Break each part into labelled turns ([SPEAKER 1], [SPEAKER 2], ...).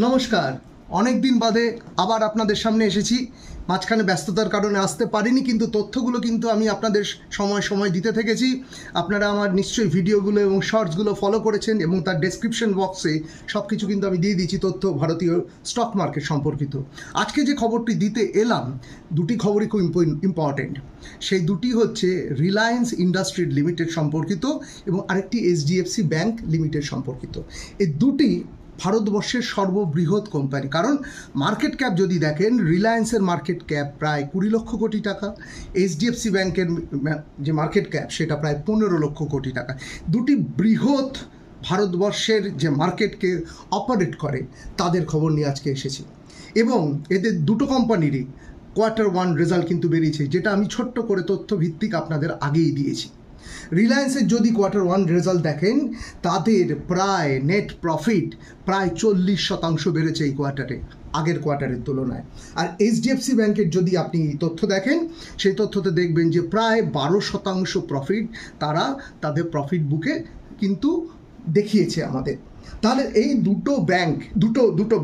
[SPEAKER 1] নমস্কার। অনেক দিন বাদে আবার আপনাদের সামনে এসেছি। মাঝখানে ব্যস্ততার কারণে আসতে পারিনি, কিন্তু তথ্যগুলো কিন্তু আমি আপনাদের সময় সময় দিতে থেকেছি। আপনারা আমার নিশ্চয়ই ভিডিওগুলো এবং শর্টসগুলো ফলো করেছেন, এবং তার ডেসক্রিপশন বক্সে সব কিছু কিন্তু আমি দিয়ে দিয়েছি তথ্য ভারতীয় স্টক মার্কেট সম্পর্কিত। আজকে যে খবরটি দিতে এলাম, দুটি খবরই খুব ইম্পর্টেন্ট। সেই দুটি হচ্ছে রিলায়েন্স ইন্ডাস্ট্রিজ লিমিটেড সম্পর্কিত এবং আরেকটি এইচডিএফসি ব্যাংক লিমিটেড সম্পর্কিত। এই দুটি ভারতবর্ষের সর্ববৃহৎ কোম্পানি। কারণ মার্কেট ক্যাপ যদি দেখেন, রিলায়েন্সের মার্কেট ক্যাপ প্রায় 20 লক্ষ কোটি টাকা, এইচডিএফসি ব্যাংকের যে মার্কেট ক্যাপ সেটা প্রায় 15 লক্ষ কোটি টাকা। দুটি বৃহৎ ভারতবর্ষের যে মার্কেটকে অপারেট করে তাদের খবর নিয়ে আজকে এসেছি। এবং এদের দুটো কোম্পানিরই Q1 রেজাল্ট কিন্তু বেরিয়েছে, যেটা আমি ছোট্ট করে তথ্যভিত্তিক আপনাদের আগেই দিয়েছি। রিলায়েন্সের যদি Q1 রেজাল্ট দেখেন, তাদের প্রায় নেট প্রফিট প্রায় 40% বেড়েছে এই কোয়ার্টারে, আগের কোয়ার্টারের তুলনায়। আর এইচডিএফসি ব্যাংকের যদি আপনি তথ্য দেখেন, সেই তথ্যতে দেখবেন যে প্রায় 12% প্রফিট তারা তাদের প্রফিট বুকে কিন্তু দেখিয়েছে আমাদের। তাহলে এই দুটো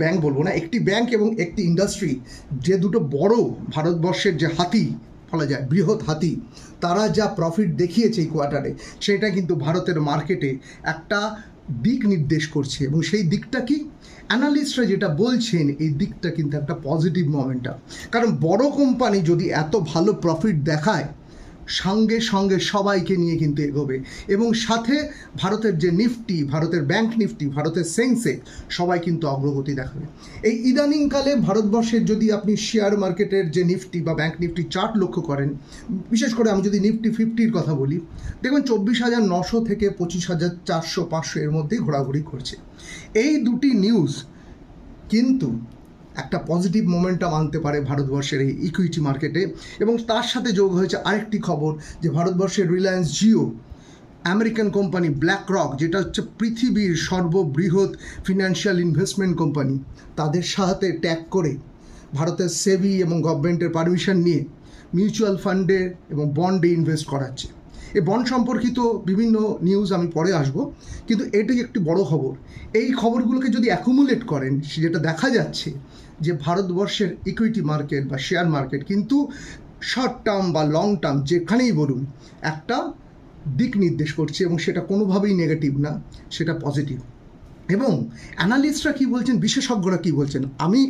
[SPEAKER 1] ব্যাংক বলবো না, একটি ব্যাংক এবং একটি ইন্ডাস্ট্রি, যে দুটো বড় ভারতবর্ষের যে হাতি বলা যায়, বৃহৎ হাতি, তারা যা প্রফিট দেখিয়েছে এই কোয়ার্টারে, সেটা কিন্তু ভারতের মার্কেটে একটা দিক নির্দেশ করছে। এবং সেই দিকটা কি, অ্যানালিস্টরা যেটা বলছেন, এই দিকটা কিন্তু একটা পজিটিভ মোমেন্টাম। কারণ বড় কোম্পানি যদি এত ভালো প্রফিট দেখায়, সঙ্গে সঙ্গে সবাইকে নিয়ে কিন্তু এগোবে। এবং সাথে ভারতের যে নিফটি, ভারতের ব্যাংক নিফটি, ভারতের সেন্সেক্স, সবাই কিন্তু অগ্রগতি দেখাবে। এই ইদানিংকালে ভারতবর্ষের যদি আপনি শেয়ার মার্কেটের যে নিফটি বা ব্যাংক নিফটি চার্ট লক্ষ্য করেন, বিশেষ করে আমি যদি নিফটি 50-র কথা বলি, দেখবেন 24,900 থেকে 25,400-500 এর মধ্যেই ঘোরাঘুরি করছে। এই দুটি নিউজ কিন্তু একটা পজিটিভ মোমেন্টাম আনতে পারে ভারতবর্ষের এই ইকুইটি মার্কেটে। এবং তার সাথে যোগ হয়েছে আরেকটি খবর, যে ভারতবর্ষের Reliance Jio, American company black rock, যেটা হচ্ছে পৃথিবীর সর্ববৃহৎ ফিনান্সিয়াল ইনভেস্টমেন্ট কোম্পানি, তাদের সাথে ট্যাগ করে ভারতের সেবি এবং গভর্নমেন্টের পারমিশন নিয়ে মিউচুয়াল ফান্ডে এবং বন্ডে ইনভেস্ট করাচ্ছে। এই বন্ড সম্পর্কিত বিভিন্ন নিউজ আমি পরে আসব, কিন্তু এটাই একটি বড় খবর। এই খবরগুলোকে যদি অ্যাকুমুলেট করেন, যেটা দেখা যাচ্ছে যে ভারতবর্ষের ইকুইটি মার্কেট বা শেয়ার মার্কেট কিন্তু শর্ট টার্ম বা লং টার্ম যেখানেই বলুন একটা দিক নির্দেশ করছে, এবং সেটা কোনোভাবেই নেগেটিভ না, সেটা পজিটিভ। এবং অ্যানালিস্টরা কী বলছেন, বিশেষজ্ঞরা কী বলছেন, আমি